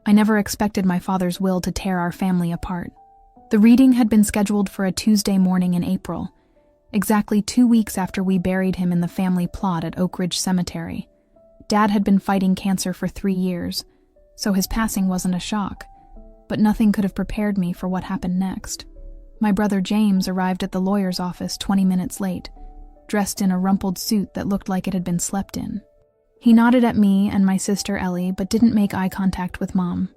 I never expected my father's will to tear our family apart. The reading had been scheduled for a Tuesday morning in April, exactly 2 weeks after we buried him in the family plot at Oakidge Cemetery. Dad had been fighting cancer for 3 years, so his passing wasn't a shock, but nothing could have prepared me for what happened next. My brother James arrived at the lawyer's office 20 minutes late, dressed in a rumpled suit that looked like it had been slept in. He nodded at me and my sister Ellie, but didn't make eye contact with Mom.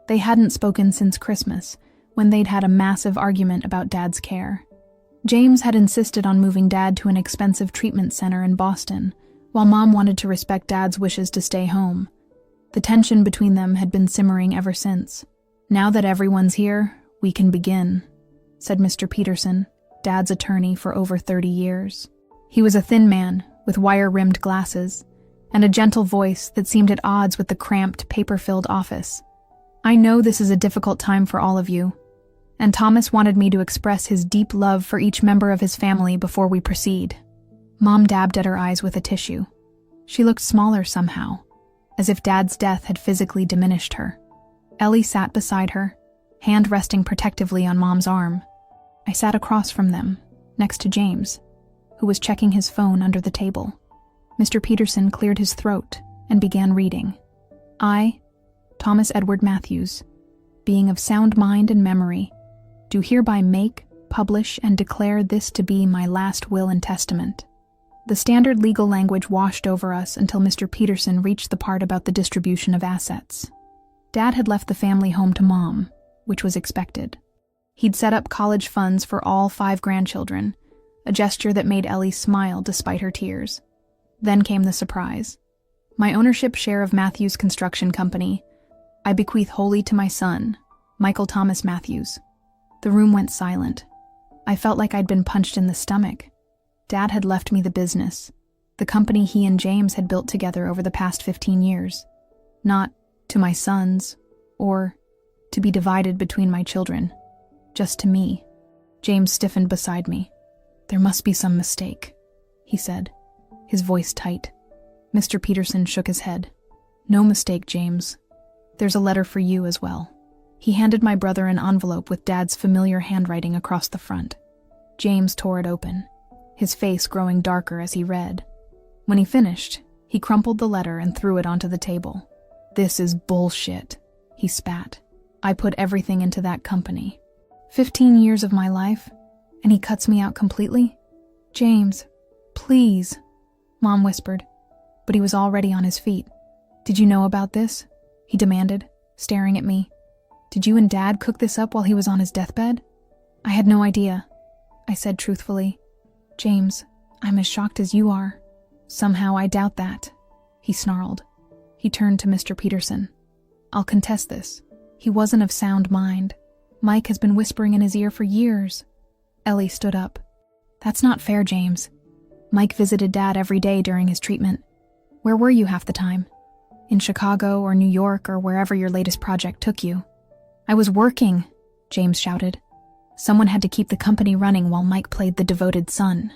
They hadn't spoken since Christmas, when they'd had a massive argument about Dad's care. James had insisted on moving Dad to an expensive treatment center in Boston, while Mom wanted to respect Dad's wishes to stay home. The tension between them had been simmering ever since. "Now that everyone's here, we can begin," said Mr. Peterson, Dad's attorney for over 30 years. He was a thin man with wire-rimmed glasses and a gentle voice that seemed at odds with the cramped, paper-filled office. "I know this is a difficult time for all of you, and Thomas wanted me to express his deep love for each member of his family before we proceed." Mom dabbed at her eyes with a tissue. She looked smaller somehow, as if Dad's death had physically diminished her. Ellie sat beside her, hand resting protectively on Mom's arm. I sat across from them, next to James, who was checking his phone under the table. Mr. Peterson cleared his throat and began reading. "I, Thomas Edward Matthews, being of sound mind and memory, do hereby make, publish, and declare this to be my last will and testament." The standard legal language washed over us until Mr. Peterson reached the part about the distribution of assets. Dad had left the family home to Mom, which was expected. He'd set up college funds for all 5 grandchildren, a gesture that made Ellie smile despite her tears. Then came the surprise. My ownership share of Matthews Construction Company, I bequeath wholly to my son, Michael Thomas Matthews. The room went silent. I felt like I'd been punched in the stomach. Dad had left me the business, the company he and James had built together over the past 15 years. Not to my sons, or to be divided between my children. Just to me. James stiffened beside me. "There must be some mistake," he said, his voice tight. Mr. Peterson shook his head. "No mistake, James. There's a letter for you as well." He handed my brother an envelope with Dad's familiar handwriting across the front. James tore it open, his face growing darker as he read. When he finished, he crumpled the letter and threw it onto the table. "This is bullshit," he spat. "I put everything into that company. 15 years of my life, and he cuts me out completely? James, please," Mom whispered, but he was already on his feet. "Did you know about this?" he demanded, staring at me. "Did you and Dad cook this up while he was on his deathbed?" "I had no idea," I said truthfully. "James, I'm as shocked as you are." "Somehow I doubt that," he snarled. He turned to Mr. Peterson. "I'll contest this. He wasn't of sound mind. Mike has been whispering in his ear for years." Ellie stood up. "That's not fair, James. Mike visited Dad every day during his treatment. Where were you half the time? In Chicago or New York or wherever your latest project took you?" "I was working," James shouted. "Someone had to keep the company running while Mike played the devoted son."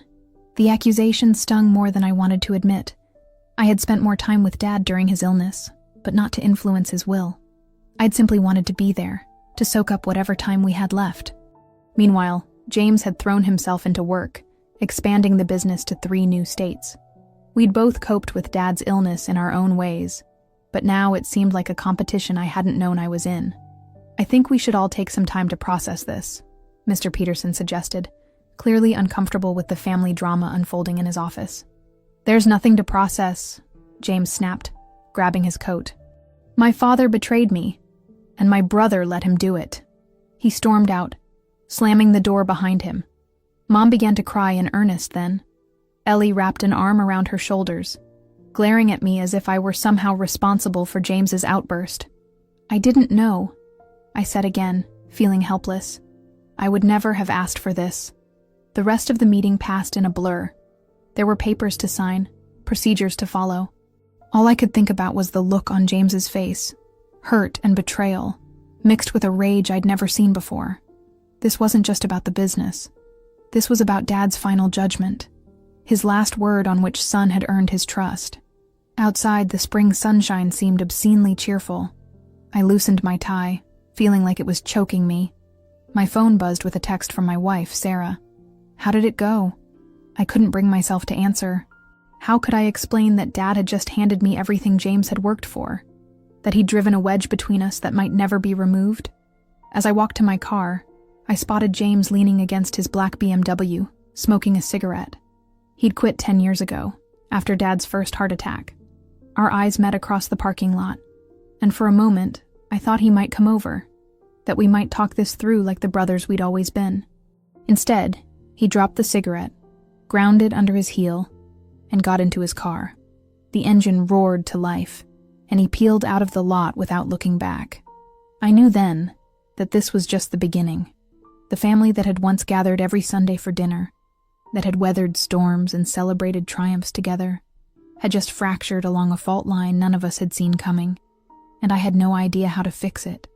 The accusation stung more than I wanted to admit. I had spent more time with Dad during his illness, but not to influence his will. I'd simply wanted to be there, to soak up whatever time we had left. Meanwhile, James had thrown himself into work, expanding the business to 3 new states. We'd both coped with Dad's illness in our own ways, but now it seemed like a competition I hadn't known I was in. "I think we should all take some time to process this," Mr. Peterson suggested, clearly uncomfortable with the family drama unfolding in his office. "There's nothing to process," James snapped, grabbing his coat. "My father betrayed me, and my brother let him do it." He stormed out, slamming the door behind him. Mom began to cry in earnest then. Ellie wrapped an arm around her shoulders, glaring at me as if I were somehow responsible for James's outburst. "I didn't know," I said again, feeling helpless. "I would never have asked for this." The rest of the meeting passed in a blur. There were papers to sign, procedures to follow. All I could think about was the look on James's face, hurt and betrayal, mixed with a rage I'd never seen before. This wasn't just about the business. This was about Dad's final judgment, his last word on which son had earned his trust. Outside, the spring sunshine seemed obscenely cheerful. I loosened my tie, feeling like it was choking me. My phone buzzed with a text from my wife, Sarah. How did it go? I couldn't bring myself to answer. How could I explain that Dad had just handed me everything James had worked for? That he'd driven a wedge between us that might never be removed? As I walked to my car, I spotted James leaning against his black BMW, smoking a cigarette. He'd quit 10 years ago, after Dad's first heart attack. Our eyes met across the parking lot, and for a moment, I thought he might come over, that we might talk this through like the brothers we'd always been. Instead, he dropped the cigarette, ground it under his heel, and got into his car. The engine roared to life, and he peeled out of the lot without looking back. I knew then that this was just the beginning. The family that had once gathered every Sunday for dinner, that had weathered storms and celebrated triumphs together, had just fractured along a fault line none of us had seen coming, and I had no idea how to fix it.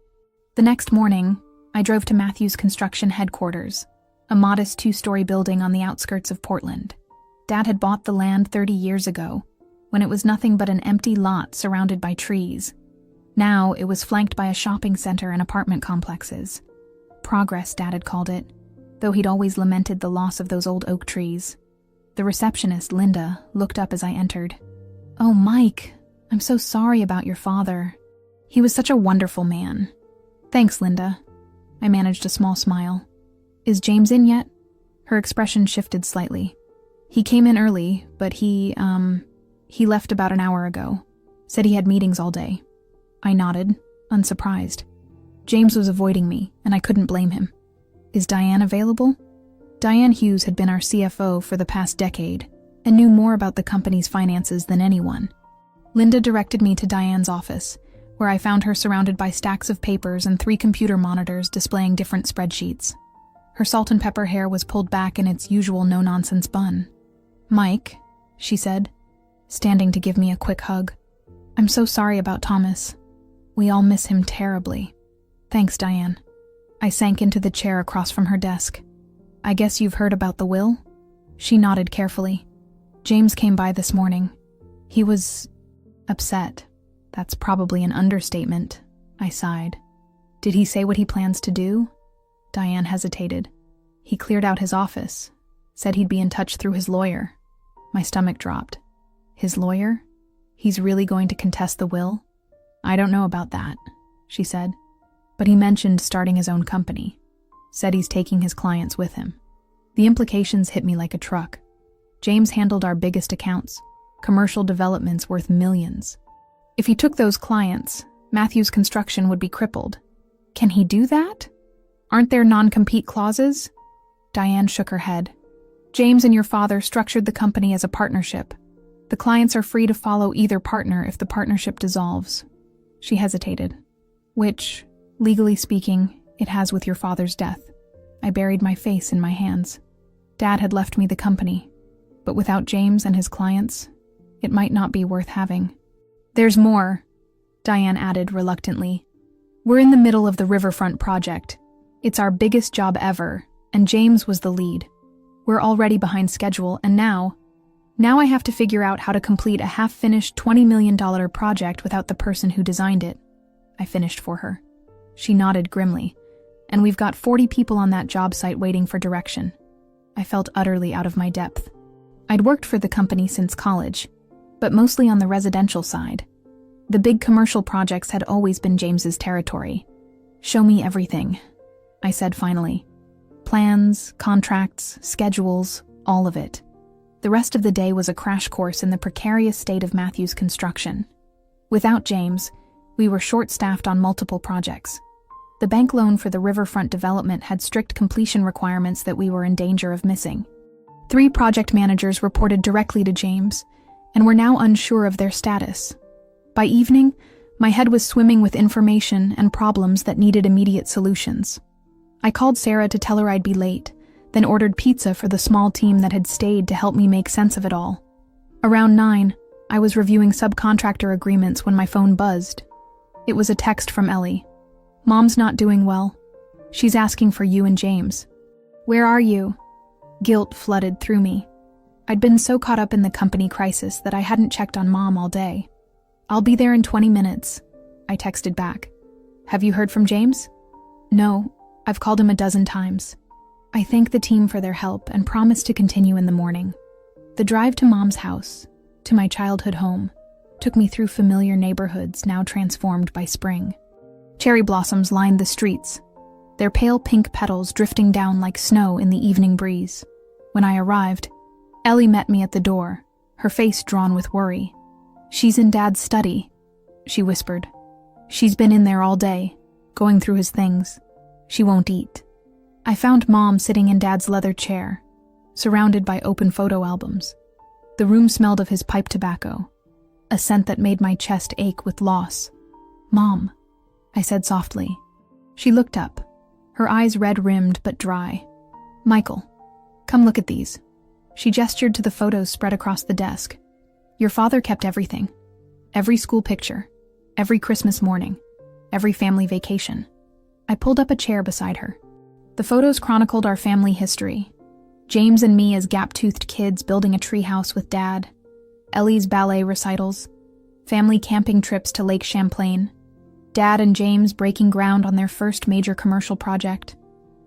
The next morning, I drove to Matthew's construction headquarters, a modest 2-story building on the outskirts of Portland. Dad had bought the land 30 years ago, when it was nothing but an empty lot surrounded by trees. Now it was flanked by a shopping center and apartment complexes. Progress, Dad had called it, though he'd always lamented the loss of those old oak trees. The receptionist, Linda, looked up as I entered. "Oh, Mike, I'm so sorry about your father. He was such a wonderful man." "Thanks, Linda." I managed a small smile. "Is James in yet?" Her expression shifted slightly. "He came in early, but he left about an hour ago. Said he had meetings all day." I nodded, unsurprised. James was avoiding me, and I couldn't blame him. "Is Diane available?" Diane Hughes had been our CFO for the past decade, and knew more about the company's finances than anyone. Linda directed me to Diane's office, where I found her surrounded by stacks of papers and 3 computer monitors displaying different spreadsheets. Her salt and pepper hair was pulled back in its usual no-nonsense bun. "Mike," she said, standing to give me a quick hug. "I'm so sorry about Thomas. We all miss him terribly." "Thanks, Diane." I sank into the chair across from her desk. "I guess you've heard about the will?" She nodded carefully. "James came by this morning. He was upset. That's probably an understatement," I sighed. "Did he say what he plans to do?" Diane hesitated. "He cleared out his office. Said he'd be in touch through his lawyer." My stomach dropped. "His lawyer? He's really going to contest the will?" "I don't know about that," she said. "But he mentioned starting his own company. Said he's taking his clients with him." The implications hit me like a truck. James handled our biggest accounts, commercial developments worth millions. If he took those clients, Matthew's construction would be crippled. Can he do that? Aren't there non-compete clauses? Diane shook her head. "James and your father structured the company as a partnership. The clients are free to follow either partner if the partnership dissolves." She hesitated. "Which, legally speaking, it has with your father's death." I buried my face in my hands. Dad had left me the company, but without James and his clients, it might not be worth having. "There's more," Diane added reluctantly. "We're in the middle of the riverfront project. It's our biggest job ever, and James was the lead. We're already behind schedule, and now I have to figure out how to complete a half-finished $20 million project without the person who designed it." I finished for her. She nodded grimly. "And we've got 40 people on that job site waiting for direction." I felt utterly out of my depth. I'd worked for the company since college, but mostly on the residential side. The big commercial projects had always been James's territory. "Show me everything," I said finally. Plans, contracts, schedules, all of it. The rest of the day was a crash course in the precarious state of Matthew's construction. Without James, we were short-staffed on multiple projects. The bank loan for the riverfront development had strict completion requirements that we were in danger of missing. 3 project managers reported directly to James, and were now unsure of their status. By evening, my head was swimming with information and problems that needed immediate solutions. I called Sarah to tell her I'd be late, then ordered pizza for the small team that had stayed to help me make sense of it all. Around 9, I was reviewing subcontractor agreements when my phone buzzed. It was a text from Ellie. "Mom's not doing well. She's asking for you and James." "Where are you?" Guilt flooded through me. I'd been so caught up in the company crisis that I hadn't checked on Mom all day. "I'll be there in 20 minutes," I texted back. Have you heard from James? No, I've called him a dozen times. I thank the team for their help and promise to continue in the morning. The drive to Mom's house, to my childhood home, took me through familiar neighborhoods now transformed by spring. Cherry blossoms lined the streets, their pale pink petals drifting down like snow in the evening breeze. When I arrived, Ellie met me at the door, her face drawn with worry. "She's in Dad's study," she whispered. "She's been in there all day, going through his things. She won't eat." I found Mom sitting in Dad's leather chair, surrounded by open photo albums. The room smelled of his pipe tobacco, a scent that made my chest ache with loss. "Mom," I said softly. She looked up, her eyes red-rimmed but dry. "Michael, come look at these." She gestured to the photos spread across the desk. "Your father kept everything. Every school picture, every Christmas morning, every family vacation." I pulled up a chair beside her. The photos chronicled our family history. James and me as gap-toothed kids building a treehouse with Dad, Ellie's ballet recitals, family camping trips to Lake Champlain, Dad and James breaking ground on their first major commercial project,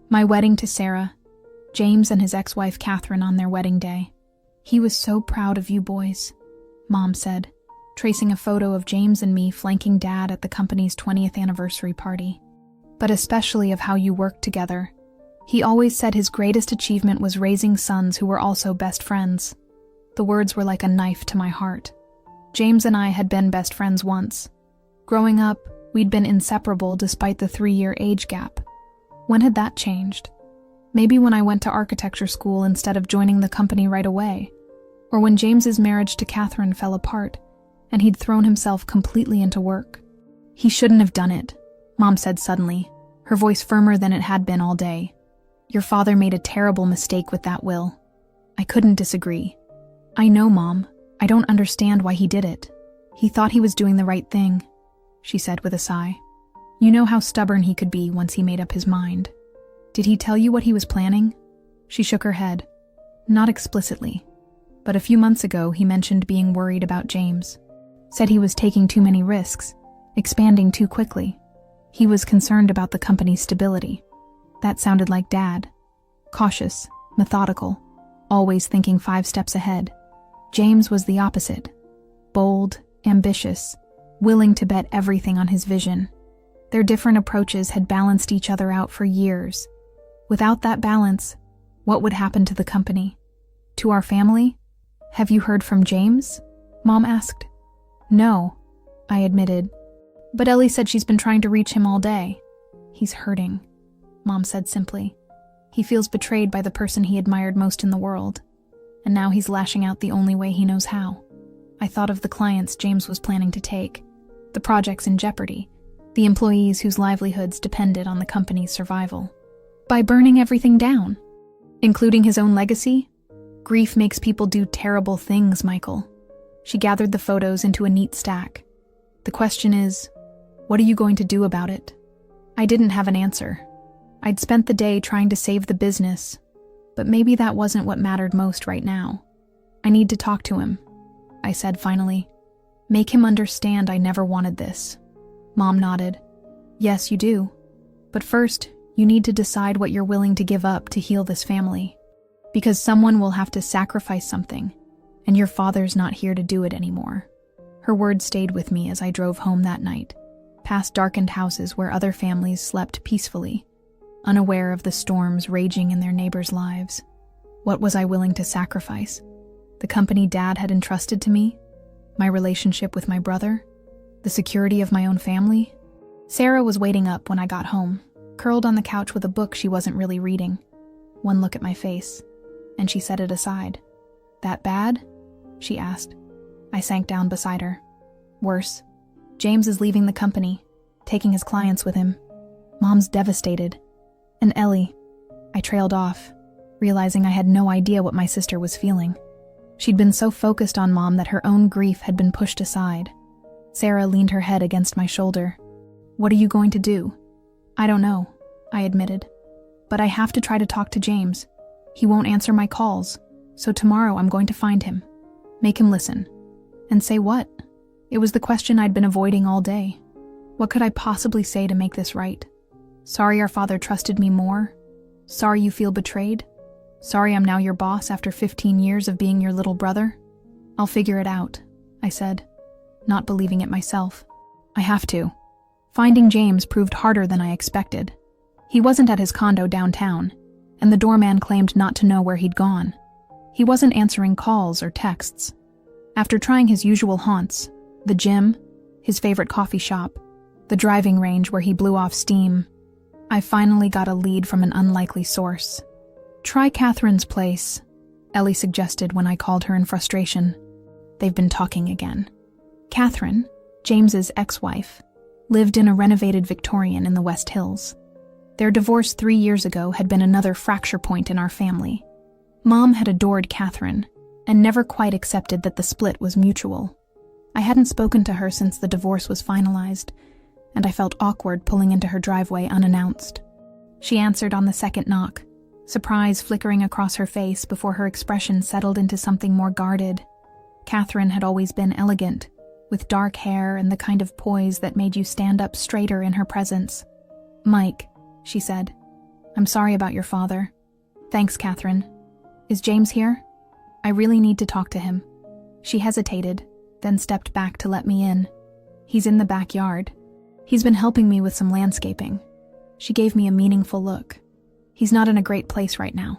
my wedding to Sarah, James and his ex-wife Catherine on their wedding day. "He was so proud of you boys," Mom said, tracing a photo of James and me flanking Dad at the company's 20th anniversary party. "But especially of how you worked together. He always said his greatest achievement was raising sons who were also best friends." The words were like a knife to my heart. James and I had been best friends once. Growing up, we'd been inseparable despite the 3-year age gap. When had that changed? Maybe when I went to architecture school instead of joining the company right away. Or when James's marriage to Catherine fell apart, and he'd thrown himself completely into work. "He shouldn't have done it," Mom said suddenly, her voice firmer than it had been all day. "Your father made a terrible mistake with that will." I couldn't disagree. "I know, Mom. I don't understand why he did it. He thought he was doing the right thing," she said with a sigh. "You know how stubborn he could be once he made up his mind." "Did he tell you what he was planning?" She shook her head. "Not explicitly, but a few months ago he mentioned being worried about James. Said he was taking too many risks, expanding too quickly. He was concerned about the company's stability." That sounded like Dad. Cautious, methodical, always thinking 5 steps ahead. James was the opposite. Bold, ambitious, willing to bet everything on his vision. Their different approaches had balanced each other out for years. Without that balance, what would happen to the company? To our family? "Have you heard from James?" Mom asked. "No," I admitted. "But Ellie said she's been trying to reach him all day." "He's hurting," Mom said simply. "He feels betrayed by the person he admired most in the world, and now he's lashing out the only way he knows how." I thought of the clients James was planning to take, the projects in jeopardy, the employees whose livelihoods depended on the company's survival. By burning everything down, including his own legacy? Grief makes people do terrible things, Michael. She gathered the photos into a neat stack. "The question is, what are you going to do about it?" I didn't have an answer. I'd spent the day trying to save the business, but maybe that wasn't what mattered most right now. "I need to talk to him," I said finally. "Make him understand I never wanted this." Mom nodded. "Yes, you do. But first, you need to decide what you're willing to give up to heal this family. Because someone will have to sacrifice something, and your father's not here to do it anymore." Her words stayed with me as I drove home that night, past darkened houses where other families slept peacefully, unaware of the storms raging in their neighbors' lives. What was I willing to sacrifice? The company Dad had entrusted to me? My relationship with my brother? The security of my own family? Sarah was waiting up when I got home, curled on the couch with a book she wasn't really reading. One look at my face, and she set it aside. "That bad?" she asked. I sank down beside her. "Worse. James is leaving the company, taking his clients with him. Mom's devastated. And Ellie." I trailed off, realizing I had no idea what my sister was feeling. She'd been so focused on Mom that her own grief had been pushed aside. Sarah leaned her head against my shoulder. "What are you going to do?" "I don't know," I admitted. "But I have to try to talk to James. He won't answer my calls, so tomorrow I'm going to find him. Make him listen." "And say what?" It was the question I'd been avoiding all day. What could I possibly say to make this right? Sorry our father trusted me more? Sorry you feel betrayed? Sorry I'm now your boss after 15 years of being your little brother? I'll figure it out, I said, not believing it myself. I have to. Finding James proved harder than I expected. He wasn't at his condo downtown, and the doorman claimed not to know where he'd gone. He wasn't answering calls or texts. After trying his usual haunts, the gym, his favorite coffee shop, the driving range where he blew off steam, I finally got a lead from an unlikely source. Try Catherine's place, Ellie suggested when I called her in frustration. They've been talking again. Catherine, James's ex-wife, lived in a renovated Victorian in the West Hills. Their divorce 3 years ago had been another fracture point in our family. Mom had adored Catherine and never quite accepted that the split was mutual. I hadn't spoken to her since the divorce was finalized, and I felt awkward pulling into her driveway unannounced. She answered on the second knock, surprise flickering across her face before her expression settled into something more guarded. Catherine had always been elegant, with dark hair and the kind of poise that made you stand up straighter in her presence. "Mike," she said, "I'm sorry about your father." "Thanks, Catherine. Is James here? I really need to talk to him." She hesitated, then stepped back to let me in. "He's in the backyard. He's been helping me with some landscaping." She gave me a meaningful look. "He's not in a great place right now."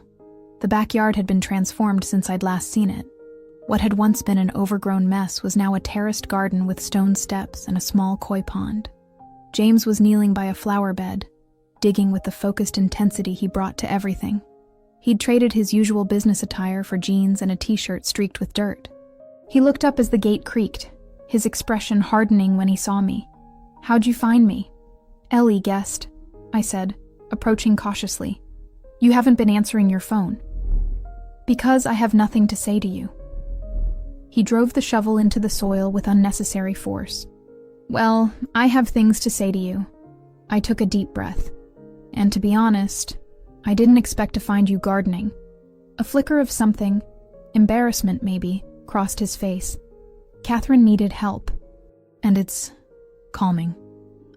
The backyard had been transformed since I'd last seen it. What had once been an overgrown mess was now a terraced garden with stone steps and a small koi pond. James was kneeling by a flower bed, digging with the focused intensity he brought to everything. He'd traded his usual business attire for jeans and a t-shirt streaked with dirt. He looked up as the gate creaked, his expression hardening when he saw me. "How'd you find me?" "Ellie guessed," I said, approaching cautiously. "You haven't been answering your phone." "Because I have nothing to say to you." He drove the shovel into the soil with unnecessary force. "Well, I have things to say to you." I took a deep breath. "And to be honest, I didn't expect to find you gardening." A flicker of something, embarrassment maybe, crossed his face. Catherine needed help. And it's calming.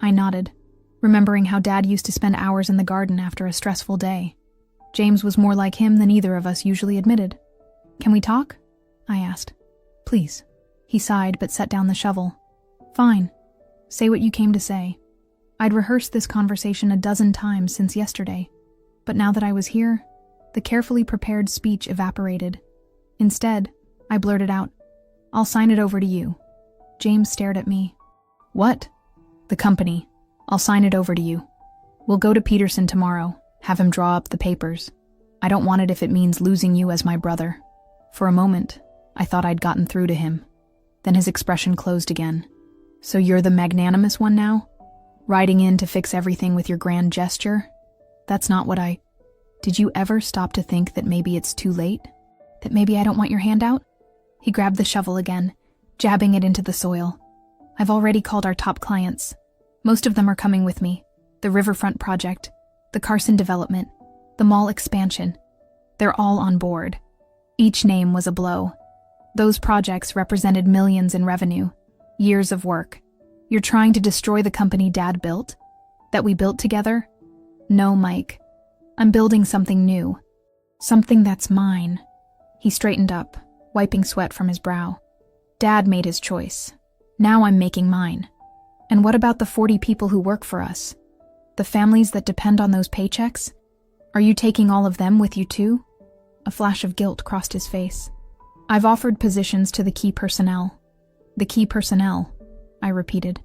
I nodded, remembering how Dad used to spend hours in the garden after a stressful day. James was more like him than either of us usually admitted. "Can we talk?" I asked. "Please." He sighed but set down the shovel. "Fine. Say what you came to say." I'd rehearsed this conversation a dozen times since yesterday, but now that I was here, the carefully prepared speech evaporated. Instead, I blurted out, "I'll sign it over to you." James stared at me. "What?" "The company. I'll sign it over to you. We'll go to Peterson tomorrow, have him draw up the papers. I don't want it if it means losing you as my brother." For a moment, I thought I'd gotten through to him. Then his expression closed again. "So you're the magnanimous one now? Riding in to fix everything with your grand gesture? That's not what I..." "Did you ever stop to think that maybe it's too late? That maybe I don't want your hand out?" He grabbed the shovel again, jabbing it into the soil. "I've already called our top clients. Most of them are coming with me. The Riverfront project, the Carson development, the mall expansion. They're all on board." Each name was a blow. Those projects represented millions in revenue, years of work. "You're trying to destroy the company Dad built? That we built together?" "No, Mike. I'm building something new. Something that's mine." He straightened up, wiping sweat from his brow. "Dad made his choice. Now I'm making mine. And what about the 40 people who work for us? The families that depend on those paychecks? Are you taking all of them with you too?" A flash of guilt crossed his face. "I've offered positions to the key personnel." "The key personnel," I repeated.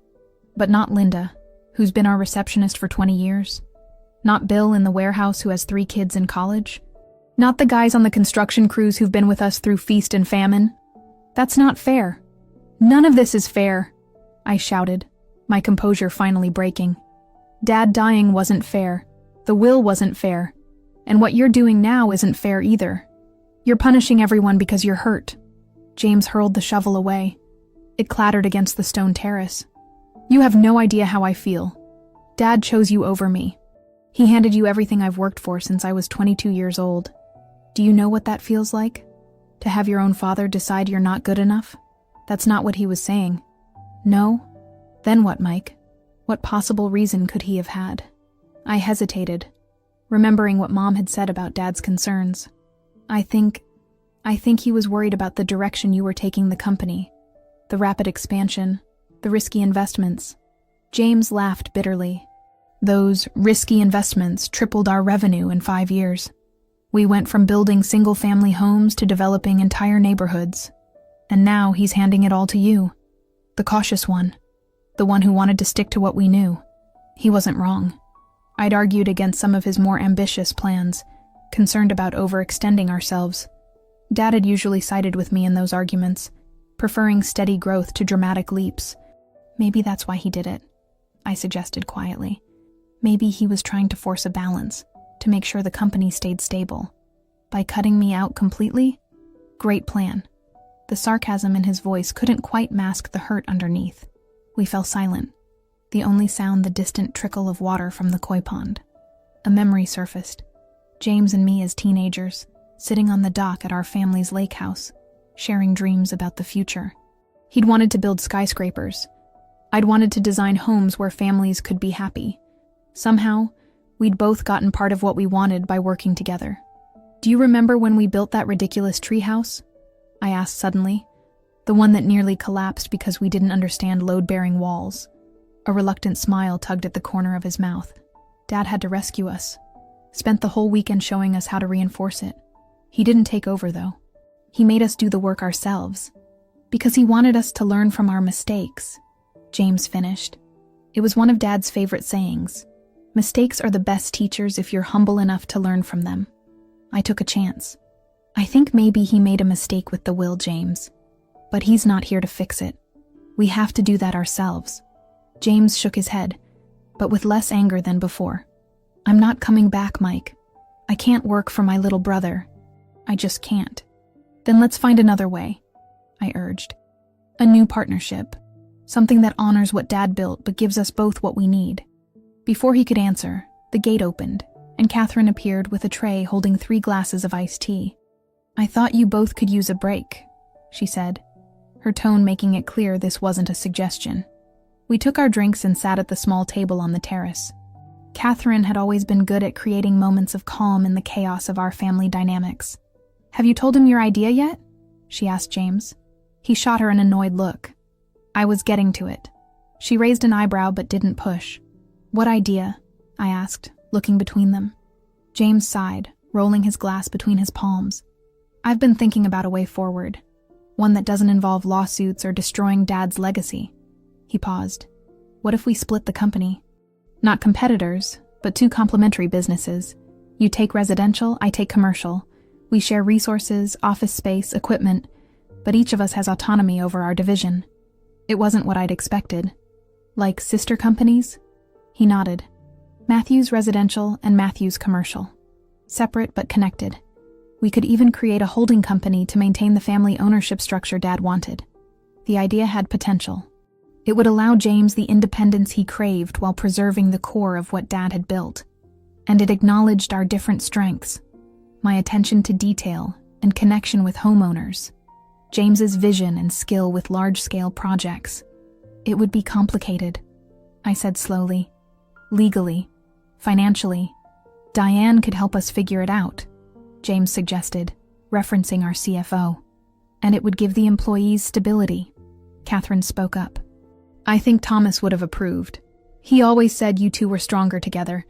"But not Linda, who's been our receptionist for 20 years. Not Bill in the warehouse who has 3 kids in college. Not the guys on the construction crews who've been with us through feast and famine. That's not fair. None of this is fair," I shouted, my composure finally breaking. "Dad dying wasn't fair. The will wasn't fair. And what you're doing now isn't fair either. You're punishing everyone because you're hurt." James hurled the shovel away. It clattered against the stone terrace. "You have no idea how I feel. Dad chose you over me. He handed you everything I've worked for since I was 22 years old. Do you know what that feels like? To have your own father decide you're not good enough?" That's not what he was saying. "No? Then what, Mike? What possible reason could he have had? I hesitated, remembering what Mom had said about Dad's concerns. I think he was worried about the direction you were taking the company, the rapid expansion, the risky investments. James laughed bitterly. Those risky investments tripled our revenue in 5 years. We went from building single-family homes to developing entire neighborhoods. And now he's handing it all to you. The cautious one. The one who wanted to stick to what we knew. He wasn't wrong. I'd argued against some of his more ambitious plans, concerned about overextending ourselves. Dad had usually sided with me in those arguments, preferring steady growth to dramatic leaps. Maybe that's why he did it, I suggested quietly. Maybe he was trying to force a balance, to make sure the company stayed stable. By cutting me out completely? Great plan. The sarcasm in his voice couldn't quite mask the hurt underneath. We fell silent, the only sound the distant trickle of water from the koi pond. A memory surfaced. James and me as teenagers, sitting on the dock at our family's lake house, sharing dreams about the future. He'd wanted to build skyscrapers. I'd wanted to design homes where families could be happy. Somehow, we'd both gotten part of what we wanted by working together. Do you remember when we built that ridiculous treehouse? I asked suddenly. The one that nearly collapsed because we didn't understand load-bearing walls. A reluctant smile tugged at the corner of his mouth. Dad had to rescue us. Spent the whole weekend showing us how to reinforce it. He didn't take over, though. He made us do the work ourselves. Because he wanted us to learn from our mistakes. James finished. It was one of Dad's favorite sayings. Mistakes are the best teachers if you're humble enough to learn from them. I took a chance. I think maybe he made a mistake with the will, James. But he's not here to fix it. We have to do that ourselves. James shook his head, but with less anger than before. I'm not coming back, Mike. I can't work for my little brother. I just can't. Then let's find another way, I urged. A new partnership. Something that honors what Dad built but gives us both what we need. Before he could answer, the gate opened, and Catherine appeared with a tray holding 3 glasses of iced tea. I thought you both could use a break, she said, her tone making it clear this wasn't a suggestion. We took our drinks and sat at the small table on the terrace. Catherine had always been good at creating moments of calm in the chaos of our family dynamics. Have you told him your idea yet? She asked James. He shot her an annoyed look. I was getting to it. She raised an eyebrow but didn't push. What idea? I asked, looking between them. James sighed, rolling his glass between his palms. I've been thinking about a way forward. One that doesn't involve lawsuits or destroying Dad's legacy. He paused. What if we split the company? Not competitors, but 2 complementary businesses. You take residential, I take commercial. We share resources, office space, equipment, but each of us has autonomy over our division. It wasn't what I'd expected. Like sister companies? He nodded. Matthews Residential and Matthews Commercial. Separate but connected. We could even create a holding company to maintain the family ownership structure Dad wanted. The idea had potential. It would allow James the independence he craved while preserving the core of what Dad had built. And it acknowledged our different strengths. My attention to detail and connection with homeowners. James's vision and skill with large-scale projects. It would be complicated, I said slowly. Legally, financially. Diane could help us figure it out, James suggested, referencing our CFO. And it would give the employees stability. Catherine spoke up. I think Thomas would have approved. He always said you 2 were stronger together,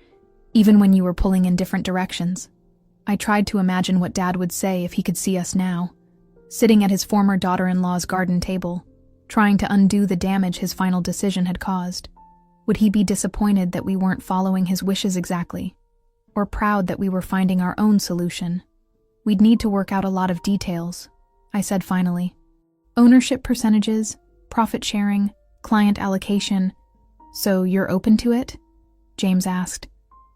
even when you were pulling in different directions. I tried to imagine what Dad would say if he could see us now, sitting at his former daughter-in-law's garden table, trying to undo the damage his final decision had caused. Would he be disappointed that we weren't following his wishes exactly? Or proud that we were finding our own solution? We'd need to work out a lot of details, I said finally. Ownership percentages, profit sharing, client allocation. So you're open to it? James asked,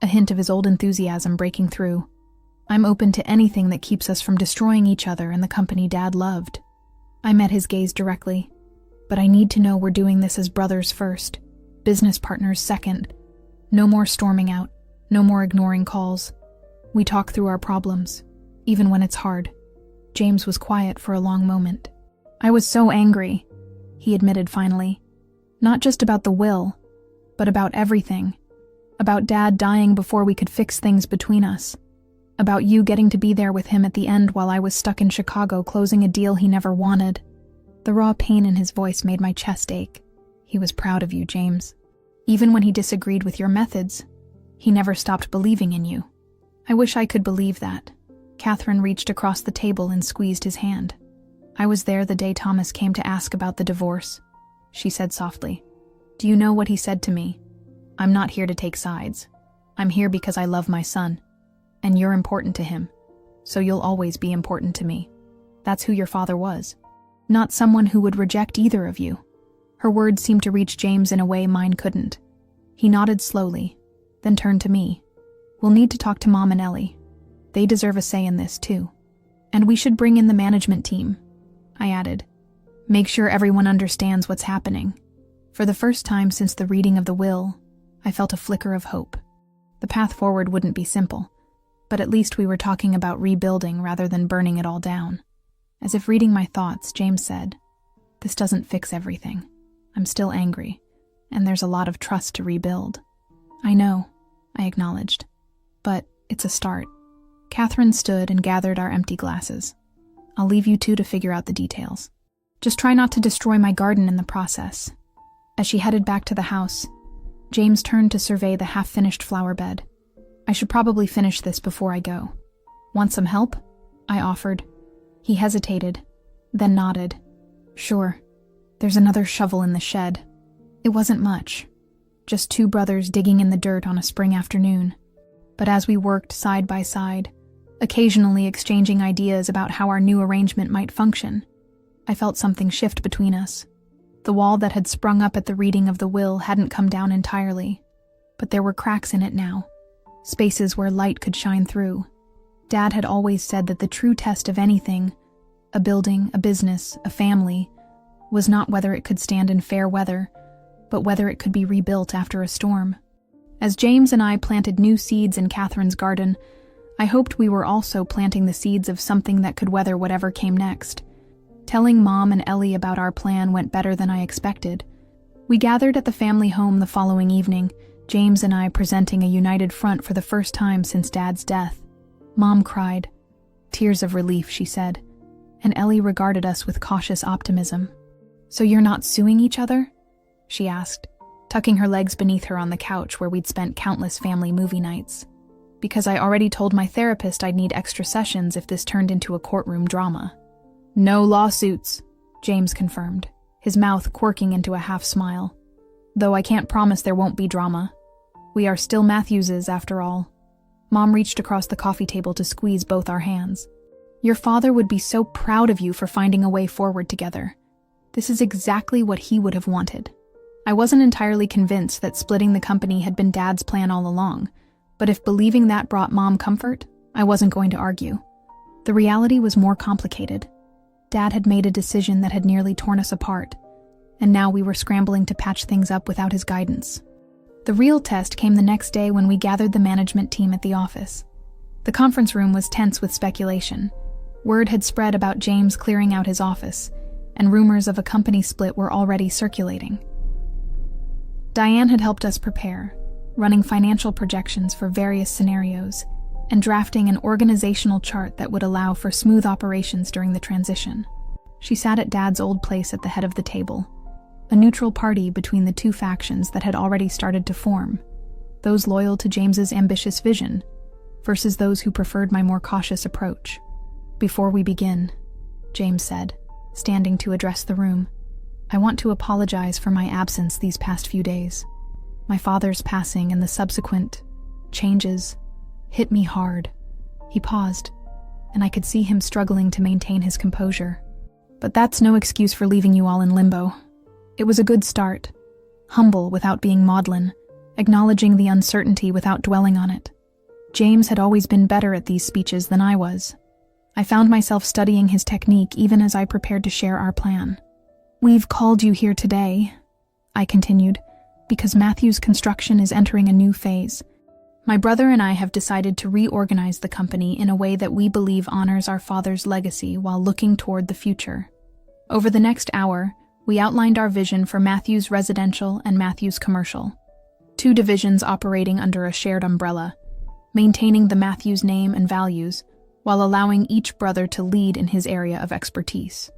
a hint of his old enthusiasm breaking through. I'm open to anything that keeps us from destroying each other and the company Dad loved. I met his gaze directly. But I need to know we're doing this as brothers first, business partners second. No more storming out, no more ignoring calls. We talk through our problems, even when it's hard. James was quiet for a long moment. I was so angry, he admitted finally. Not just about the will, but about everything. About Dad dying before we could fix things between us. About you getting to be there with him at the end while I was stuck in Chicago closing a deal he never wanted. The raw pain in his voice made my chest ache. He was proud of you, James. Even when he disagreed with your methods, he never stopped believing in you. I wish I could believe that. Catherine reached across the table and squeezed his hand. I was there the day Thomas came to ask about the divorce, she said softly. Do you know what he said to me? I'm not here to take sides. I'm here because I love my son. And you're important to him. So you'll always be important to me. That's who your father was. Not someone who would reject either of you. Her words seemed to reach James in a way mine couldn't. He nodded slowly, then turned to me. We'll need to talk to Mom and Ellie. They deserve a say in this, too. And we should bring in the management team, I added. Make sure everyone understands what's happening. For the first time since the reading of the will, I felt a flicker of hope. The path forward wouldn't be simple, but at least we were talking about rebuilding rather than burning it all down. As if reading my thoughts, James said, This doesn't fix everything. I'm still angry, and there's a lot of trust to rebuild. I know, I acknowledged, but it's a start. Catherine stood and gathered our empty glasses. I'll leave you two to figure out the details. Just try not to destroy my garden in the process. As she headed back to the house, James turned to survey the half-finished flower bed. I should probably finish this before I go. Want some help? I offered. He hesitated, then nodded. Sure. There's another shovel in the shed. It wasn't much. Just two brothers digging in the dirt on a spring afternoon. But as we worked side by side, occasionally exchanging ideas about how our new arrangement might function, I felt something shift between us. The wall that had sprung up at the reading of the will hadn't come down entirely, but there were cracks in it now, spaces where light could shine through. Dad had always said that the true test of anything, a building, a business, a family, was not whether it could stand in fair weather, but whether it could be rebuilt after a storm. As James and I planted new seeds in Catherine's garden, I hoped we were also planting the seeds of something that could weather whatever came next. Telling Mom and Ellie about our plan went better than I expected. We gathered at the family home the following evening, James and I presenting a united front for the first time since Dad's death. Mom cried. Tears of relief, she said, and Ellie regarded us with cautious optimism. So you're not suing each other? She asked, tucking her legs beneath her on the couch where we'd spent countless family movie nights. Because I already told my therapist I'd need extra sessions if this turned into a courtroom drama. No lawsuits, James confirmed, his mouth quirking into a half-smile. Though I can't promise there won't be drama. We are still Matthewses, after all. Mom reached across the coffee table to squeeze both our hands. Your father would be so proud of you for finding a way forward together. This is exactly what he would have wanted. I wasn't entirely convinced that splitting the company had been Dad's plan all along, but if believing that brought Mom comfort, I wasn't going to argue. The reality was more complicated. Dad had made a decision that had nearly torn us apart, and now we were scrambling to patch things up without his guidance. The real test came the next day when we gathered the management team at the office. The conference room was tense with speculation. Word had spread about James clearing out his office, and rumors of a company split were already circulating. Diane had helped us prepare, running financial projections for various scenarios, and drafting an organizational chart that would allow for smooth operations during the transition. She sat at Dad's old place at the head of the table, a neutral party between the two factions that had already started to form, those loyal to James's ambitious vision versus those who preferred my more cautious approach. Before we begin, James said, standing to address the room, I want to apologize for my absence these past few days. My father's passing and the subsequent changes hit me hard. He paused, and I could see him struggling to maintain his composure. But that's no excuse for leaving you all in limbo. It was a good start, humble without being maudlin, acknowledging the uncertainty without dwelling on it. James had always been better at these speeches than I was. I found myself studying his technique even as I prepared to share our plan. We've called you here today, I continued, because Matthew's construction is entering a new phase. My brother and I have decided to reorganize the company in a way that we believe honors our father's legacy while looking toward the future. Over the next hour, we outlined our vision for Matthew's residential and Matthew's commercial. 2 divisions operating under a shared umbrella, maintaining the Matthews name and values, while allowing each brother to lead in his area of expertise.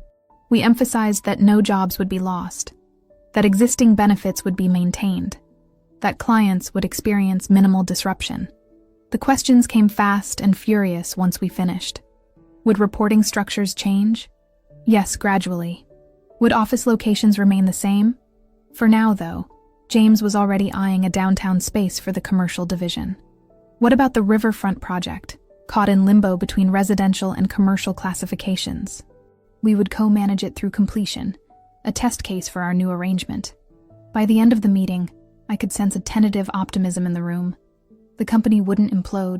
We emphasized that no jobs would be lost, that existing benefits would be maintained, that clients would experience minimal disruption. The questions came fast and furious once we finished. Would reporting structures change? Yes, gradually. Would office locations remain the same? For now, though, James was already eyeing a downtown space for the commercial division. What about the riverfront project, caught in limbo between residential and commercial classifications? We would co-manage it through completion, a test case for our new arrangement. By the end of the meeting, I could sense a tentative optimism in the room. The company wouldn't implode.